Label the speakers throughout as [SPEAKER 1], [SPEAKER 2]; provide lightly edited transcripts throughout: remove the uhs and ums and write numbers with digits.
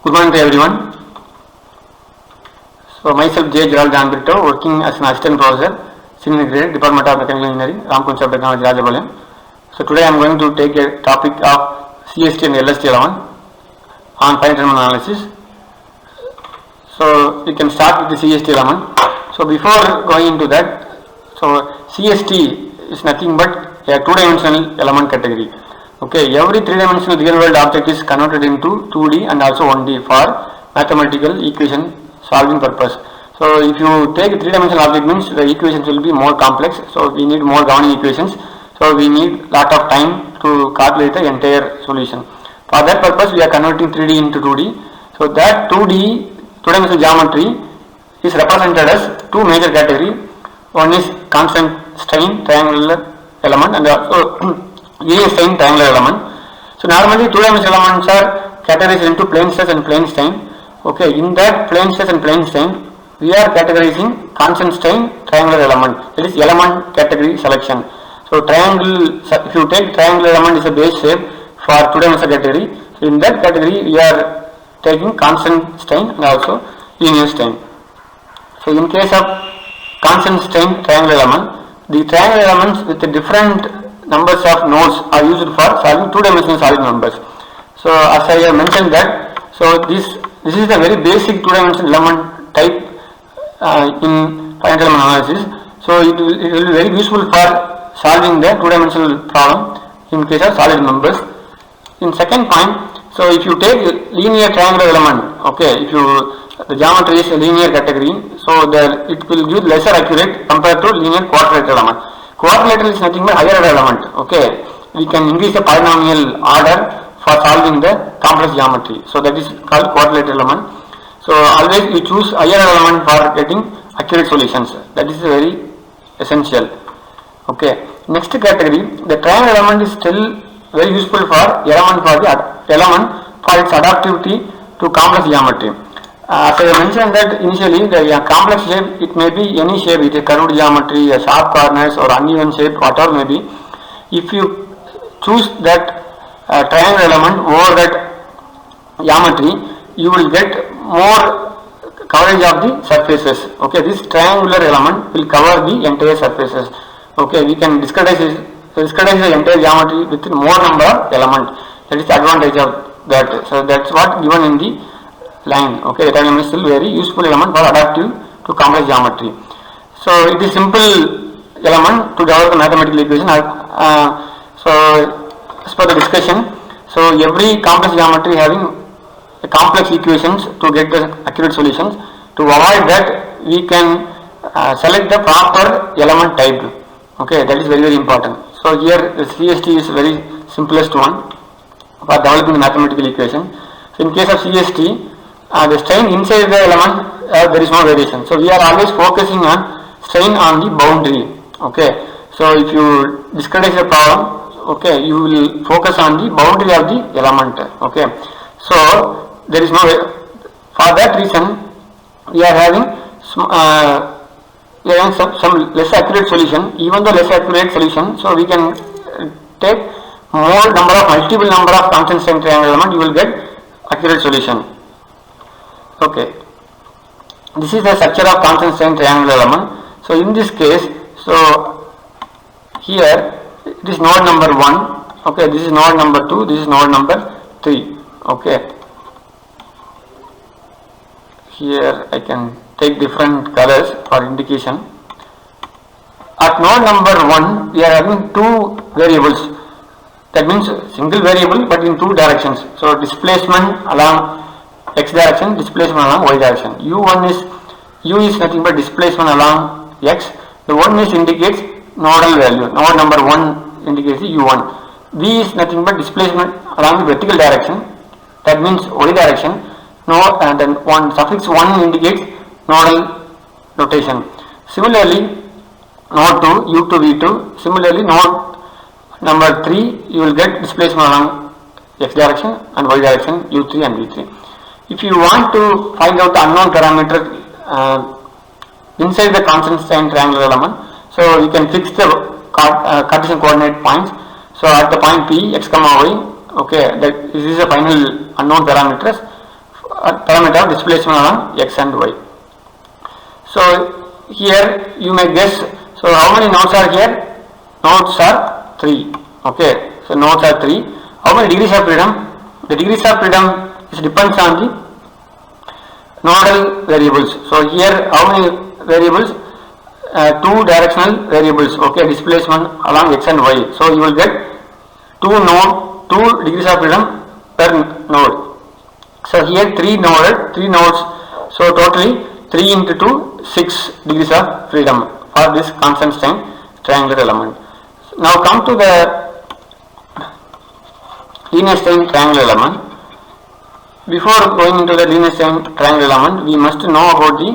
[SPEAKER 1] Good morning to everyone. So myself J. Gerald Janbrito, working as an assistant professor, senior grade, Department of Mechanical Engineering, Ramkunsha Technology, Rajapalayam. So today I am going to take a topic of CST and LST11 on finite element analysis. So we can start with the CST element. So before going into that, so CST is nothing but a two-dimensional element category. Okay, every three-dimensional real-world object is converted into 2D and also 1D for mathematical equation solving purpose. So if you take a three-dimensional object, means the equations will be more complex. So we need more governing equations. So we need lot of time to calculate the entire solution. For that purpose, we are converting 3D into 2D. So that 2D two-dimensional geometry is represented as two major categories. One is constant strain triangular element and also linear strain triangular element. So normally two-dimensional elements are categorized into plane stress and plane strain. Okay, in that plane stress and plane strain, we are categorizing constant strain triangular element. It is element category selection. So triangle, if you take triangular element is a base shape for two-dimensional category. So in that category, we are taking constant strain and also linear strain. So in case of constant strain triangular element, the triangular elements with the different numbers of nodes are used for solving two-dimensional solid numbers. So as I have mentioned that, so this is the very basic two-dimensional element type in finite element analysis. So it will be very useful for solving the two-dimensional problem in case of solid numbers. In second point, so if you take linear triangular element, okay, if the geometry is a linear category, so it will give lesser accurate compared to linear quadrilateral element. Quadrilateral is nothing but higher order element. Okay, we can increase the polynomial order for solving the complex geometry. So that is called quadrilateral element. So always we choose higher order element for getting accurate solutions. That is very essential. Okay. Next category, the triangle element is still very useful for element for its adaptivity to complex geometry. As I mentioned that initially, the complex shape, it may be any shape, it is curved geometry, a sharp corners or uneven shape, whatever may be. If you choose that triangle element over that geometry, you will get more coverage of the surfaces. Okay, this triangular element will cover the entire surfaces. Okay, we can discretize the entire geometry with more number of elements. That is the advantage of that. So that's what given in the line. Okay, that element is still very useful element for adaptive to complex geometry. So it is simple element to develop the mathematical equation. So as per the discussion, so every complex geometry having complex equations to get the accurate solutions. To avoid that, we can select the proper element type. Okay, that is very, very important. So here the CST is very simplest one for developing the mathematical equation. So in case of CST, the strain inside the element, there is no variation. So we are always focusing on strain on the boundary. Okay, so if you discretize the problem, okay, you will focus on the boundary of the element. Okay, so there is no, for that reason we are having some less accurate solution. Even though less accurate solution, so we can take multiple number of constant strain triangle element, you will get accurate solution. Okay, this is the structure of constant strain triangular element. So in this case, so here it is node number 1. Okay, this is node number 2. This is node number 3. Okay, here I can take different colors for indication. At node number 1, we are having two variables. That means single variable but in two directions. So displacement along x direction, displacement along y direction. U is nothing but displacement along x. The 1 is indicates nodal value. Node number 1 indicates the U1. V is nothing but displacement along the vertical direction. That means y direction. And then suffix 1 indicates nodal rotation. Similarly, node 2, U2, V2. Similarly, node number 3, you will get displacement along x direction and y direction, U3 and V3. If you want to find out the unknown parameter inside the constant strain triangular element, so you can fix the Cartesian coordinate points. So at the point P, x comma y, okay, this is the final unknown parameters parameter of displacement along x and y. So here you may guess. So how many nodes are here? Nodes are 3. Okay. So nodes are 3. How many degrees of freedom? The degrees of freedom depends on the nodal variables. So here how many variables? 2 directional variables. Okay, displacement along x and y. So you will get 2 degrees of freedom per node. So here 3 nodes. So totally 3 into 2, 6 degrees of freedom for this constant strain triangular element. Now come to the linear strain triangular element. Before going into the linear strain triangular element, we must know about the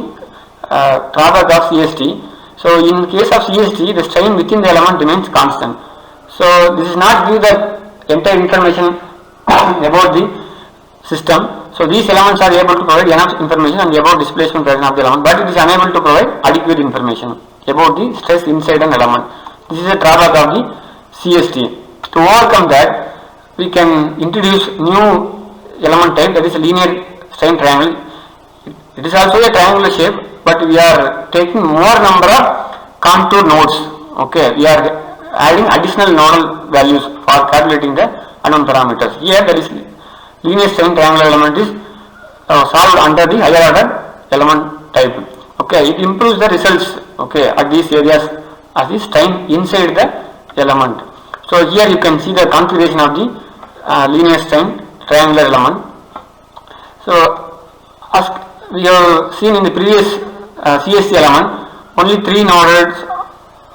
[SPEAKER 1] drawback of CST. So in case of CST, the strain within the element remains constant. So this is not give the entire information about the system. So these elements are able to provide enough information and about displacement of the element, but it is unable to provide adequate information about the stress inside an element. This is a drawback of the CST. To overcome that, we can introduce new element type, that is a linear strain triangle. It is also a triangular shape, but we are taking more number of contour nodes. Okay, we are adding additional nodal values for calculating the unknown parameters. Here that is linear strain triangular element is solved under the higher order element type. Okay, it improves the results. Okay, at these areas as the strain inside the element. So here you can see the configuration of the linear strain triangular element. So as we have seen in the previous CST element, only 3 nodes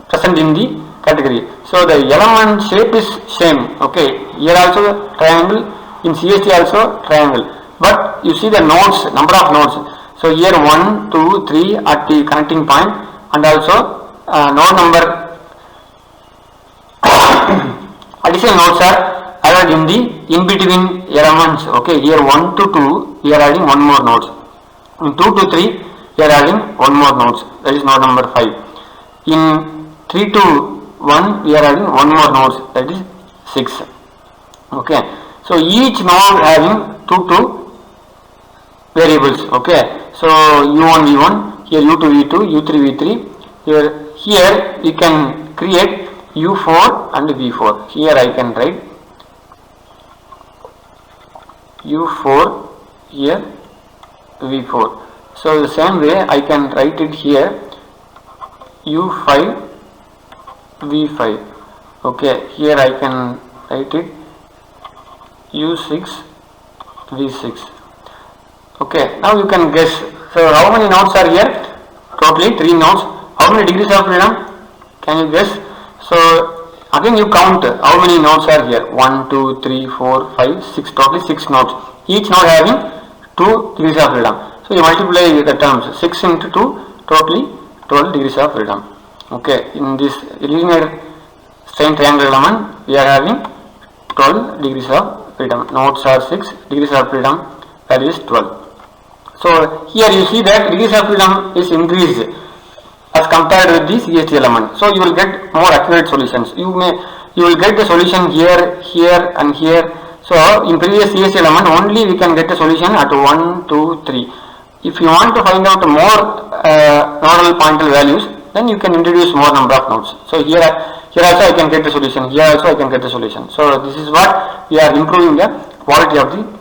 [SPEAKER 1] present in the category. So the element shape is same. Okay, here also triangle, in CST also triangle, but you see the nodes, number of nodes. So here 1, 2, 3 at the connecting point, and also node number additional nodes are added in the in between elements. Okay, here 1 to 2 we are adding one more nodes. In 2 to 3 we are adding one more nodes, that is node number 5. In 3 to 1 we are adding one more nodes, that is 6. Okay, so each node having 2 variables. Okay, so u1 v1, here u2 v2, u3 v3. Here we can create u4 and v4. Here I can write u4, here v4. So the same way I can write it here u5 v5. Okay, here I can write it u6 v6. Okay, now you can guess. So how many nodes are here? Totally 3 nodes. How many degrees of freedom? Can you guess? So again you count how many nodes are here. 1, 2, 3, 4, 5, 6, totally 6 nodes. Each node having 2 degrees of freedom. So you multiply the terms, 6 into 2, totally 12 degrees of freedom. Okay, in this linear strain triangle element we are having 12 degrees of freedom. Nodes are 6, degrees of freedom value is 12. So here you see that degrees of freedom is increased as compared with the CST element. So you will get more accurate solutions. You will get the solution here, here and here. So in previous CST element only we can get the solution at 1, 2, 3. If you want to find out more nodal pointal values, then you can introduce more number of nodes. So here also I can get the solution, here also I can get the solution. So this is what we are improving the quality of the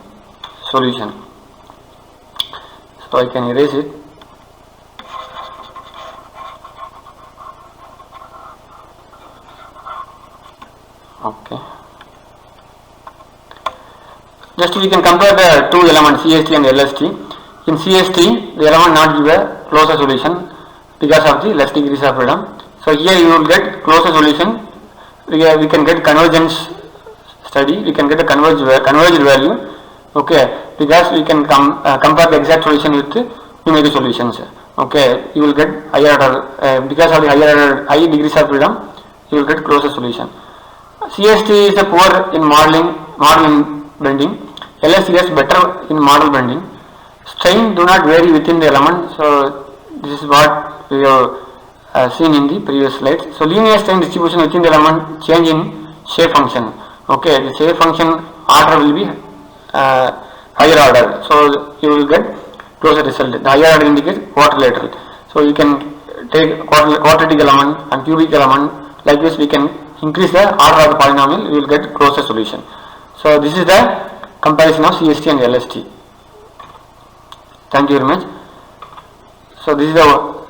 [SPEAKER 1] solution. So I can erase it. Okay. Just we can compare the two elements CST and LST. In CST, the element not give a closer solution because of the less degrees of freedom. So here you will get closer solution. We can get convergence study. We can get a converged value. Okay, because we can compare the exact solution with numerical solutions. Okay, you will get higher order because of the high degrees of freedom. You will get closer solution. CST is a poor in model bending. LST is better in model bending. Strain do not vary within the element. So this is what we have seen in the previous slides. So linear strain distribution within the element change in shape function. Okay, the shape function order will be higher order. So you will get closer result. The higher order indicates quadrilateral. So you can take quadratic element and cubic element. Like this, we can increase the order of the polynomial. We will get closer solution. So this is the comparison of CST and LST. Thank you very much. So this is the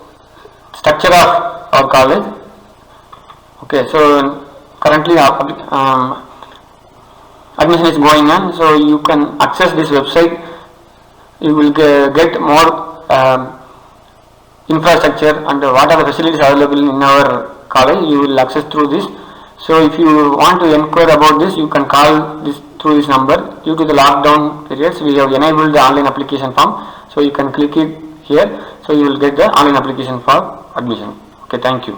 [SPEAKER 1] structure of our college. Okay, so currently admission is going on, so you can access this website. You will get more infrastructure and what are the facilities available in our college. You will access through this. So if you want to inquire about this, you can call this through this number. Due to the lockdown periods, we have enabled the online application form, so you can click it here. So you will get the online application for admission. Okay, thank you.